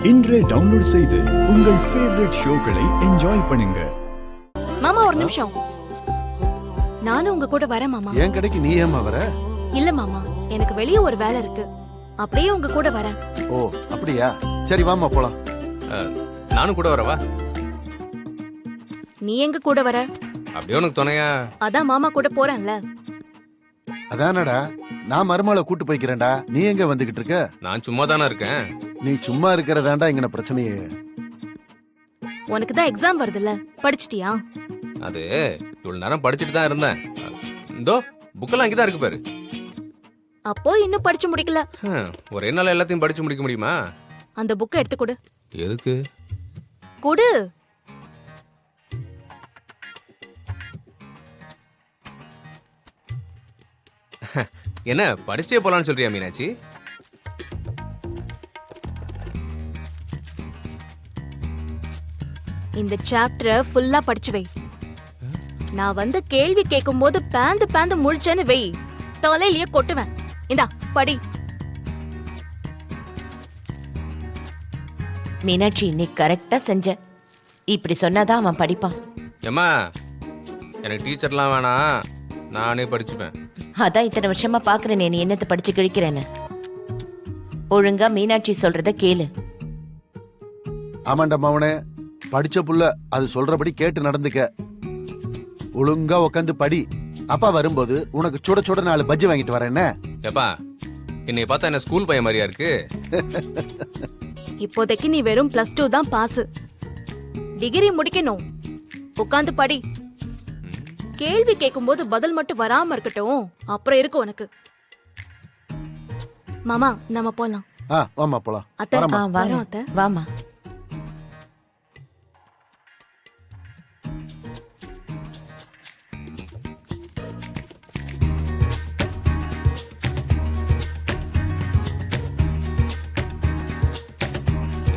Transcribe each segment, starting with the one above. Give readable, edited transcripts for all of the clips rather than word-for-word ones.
இன்றே டவுன்லோட் செய்து உங்கள் ஃபேவரட் ஷோக்களை என்ஜாய் பண்ணுங்க. மாமா ஒரு நிமிஷம், நானும் உங்க கூட வரேன் மாமா. என் கடைக்கு நீ ஏமா வர? இல்ல மாமா, எனக்கு வெளியே ஒரு வேலை இருக்கு, அப்படியே உங்க கூட வரேன். ஓ அப்படியா, சரி வாமா போலாம். நானும் கூட வரவா? நீ எங்க கூட வர? அப்படியே உனக்கு துணையா? அதான் மாமா கூட போறேன்ல. அதானடா, நான் மருமகளை கூட்டு போய்க்கிறேன்டா, நீ எங்க வந்துகிட்டு இருக்க? நான் சும்மா தானே இருக்கேன். நீ சும்மா இருக்கிறதாண்டா இங்க பிரச்சனையே. உனக்கு தான் எக்ஸாம் வருதுல்ல, படிச்சிட்டியா? அது இவ்வளவு நேரம் படிச்சுட்டு தான் இருந்தேன். இந்தோ புக்கெல்லாம் அங்கதான் இருக்கு பாரு. அப்போ இன்னும் படிச்சு முடிக்கல. ஒரே நாள் எல்லாத்தையும் படிச்சு முடிக்க முடியுமா? அந்த புக்கை எடுத்து கொடு. எதுக்கு? கொடு. என்ன படிச்சே போலான்னு சொல்றியா மீனாட்சி? இந்த சாப்டரை ஃபுல்லா படிச்சு வை. நான் வந்து கேள்வி கேட்கும் போது பேந்து பேந்து முழிச்சேன்னு வை, தலையிலேயே கொட்டுவேன். இந்தா படி. மீனாட்சி நீ கரெக்டா செஞ்ச. இப்படி சொன்னாதான் அவன் படிப்பான். ஏம்மா, எனக்கு டீச்சர்லாம் வேணாம், நானே படிச்சுப்பேன். அதான் இத்தனை வருஷமா பாக்குறேனே நீ என்னத்தை படிச்சு கிழிக்கிறேன்னு. ஒழுங்கா மீனாட்சி சொல்றத கேளு. ஆமாண்டா மவனே, படிச்ச புள்ள அது சொல்றபடி கேட்டு நடந்துக்க. ஒழுங்கா உக்காந்து படி. அப்பா வரும்போது உனக்கு சுட சுட 4 பஜ்ஜி வாங்கிட்டு வரேன். என்ன ஏப்பா, என்னை பார்த்தா என்ன ஸ்கூல் பையன் மாதிரியா இருக்கு? இப்போதைக்கு நீ வெறும் +2 தான் பாஸ். டிகிரி முடிக்கணும். உட்காந்து படி. கேள்வி கேட்கும் போது பதில் மட்டும் வராம இருக்கட்டும், அப்புறம் இருக்கு உனக்கு. மாமா நம்ம போலாம். வாமா போலாம். அத்தை வரேம்மா. வரோம் அத்தை. வாமா.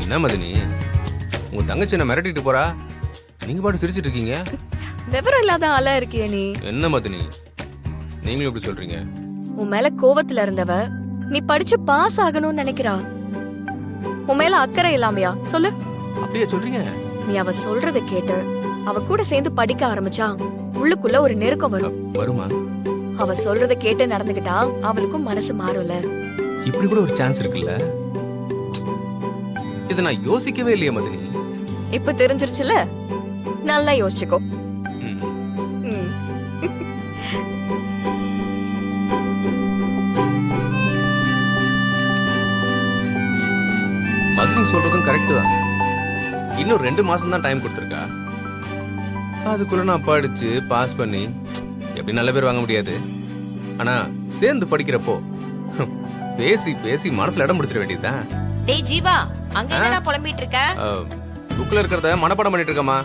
என்ன மதினி, உங்க தங்கச்சி என்ன மிரட்டிட்டு போறா, நீங்க பாட்டு சிரிச்சிட்டு இருக்கீங்க? விவரம் இல்லாத ஆளா இருக்கிய நீ. என்ன மதினி நீங்களும் இப்படி சொல்றீங்க? உன் மேல கோவத்துல இருந்தவ நீ படிச்சு பாஸ் ஆகணும்னு நினைக்கிறா. உன் மேல அக்கறை இல்லாமையா சொல்லு? அப்படியே சொல்றீங்க? நீ அவ சொல்றத கேட்டு அவ கூட சேர்ந்து படிக்க ஆரம்பிச்சா உள்ளுக்குள்ள ஒரு நெருக்கம் வரும். வருமா? அவ சொல்றத கேட்டு நடந்துகிட்டா அவளுக்கும் மனசு மாறும்ல. இப்படி கூட ஒரு சான்ஸ் இருக்குல்ல? இதை நான் யோசிக்கவே இல்லையே மதினி. இப்ப தெரிஞ்சிருச்சுல, நல்லா யோசிச்சுக்கோ. ம். ம். மதினி சொல்றதும் கரெக்ட் தான். இன்னும் 2 மாசம் தான் டைம் கொடுத்துருக்கா. அதுக்குள்ள நான் படிச்சு பாஸ் பண்ணி எப்படி நல்ல பேர் வாங்க முடியாது. ஆனா சேர்ந்து படிக்கிறப்போ பேசி பேசி மனசுல இடம் முடிச்சிட வேண்டியதுதான். டேய் ஜீவா, அங்க என்னடா புலம்பிட்டு இருக்க? புக்ல இருக்கிறத மனப்பாடம் பண்ணிட்டு இருக்கமா.